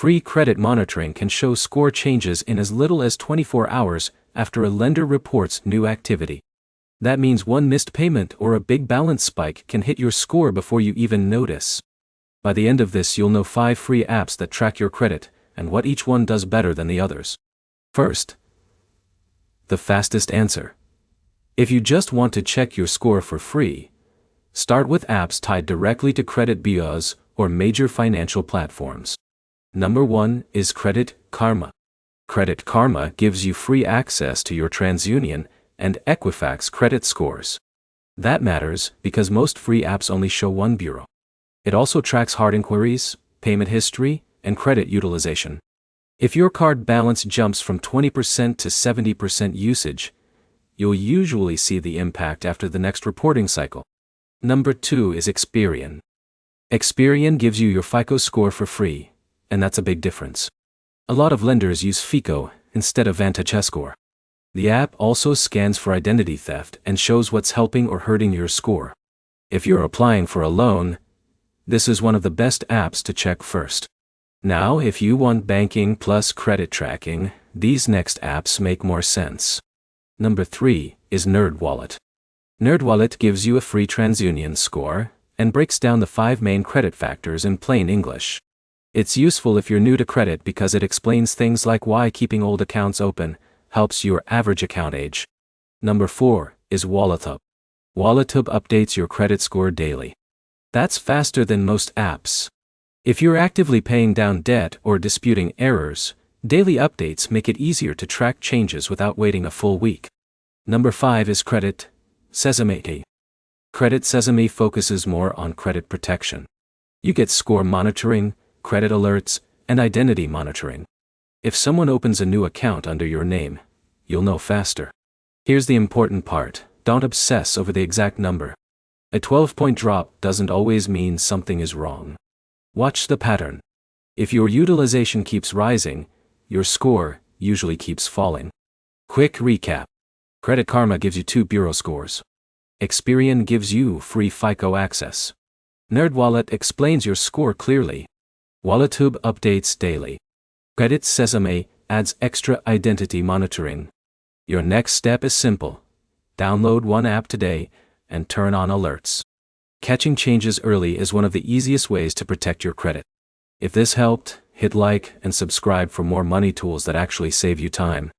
Free credit monitoring can show score changes in as little as 24 hours after a lender reports new activity. That means one missed payment or a big balance spike can hit your score before you even notice. By the end of this, you'll know 5 free apps that track your credit and what each one does better than the others. First, the fastest answer. If you just want to check your score for free, start with apps tied directly to credit bureaus or major financial platforms. Number 1 is Credit Karma. Credit Karma gives you free access to your TransUnion and Equifax credit scores. That matters because most free apps only show one bureau. It also tracks hard inquiries, payment history, and credit utilization. If your card balance jumps from 20% to 70% usage, you'll usually see the impact after the next reporting cycle. Number 2 is Experian. Experian gives you your FICO score for free, and that's a big difference. A lot of lenders use FICO instead of VantageScore. The app also scans for identity theft and shows what's helping or hurting your score. If you're applying for a loan, this is one of the best apps to check first. Now, if you want banking plus credit tracking, these next apps make more sense. Number 3 is NerdWallet. NerdWallet gives you a free TransUnion score and breaks down the 5 main credit factors in plain English. It's useful if you're new to credit because it explains things like why keeping old accounts open helps your average account age. Number 4 is WalletHub. WalletHub updates your credit score daily. That's faster than most apps. If you're actively paying down debt or disputing errors, daily updates make it easier to track changes without waiting a full week. Number 5 is Credit Sesame. Credit Sesame focuses more on credit protection. You get score monitoring, credit alerts, and identity monitoring. If someone opens a new account under your name, you'll know faster. Here's the important part: don't obsess over the exact number. A 12-point drop doesn't always mean something is wrong. Watch the pattern. If your utilization keeps rising, your score usually keeps falling. Quick recap. Credit Karma gives you 2 bureau scores. Experian gives you free FICO access. NerdWallet explains your score clearly. WalletHub updates daily. Credit Sesame adds extra identity monitoring. Your next step is simple. Download one app today and turn on alerts. Catching changes early is one of the easiest ways to protect your credit. If this helped, hit like and subscribe for more money tools that actually save you time.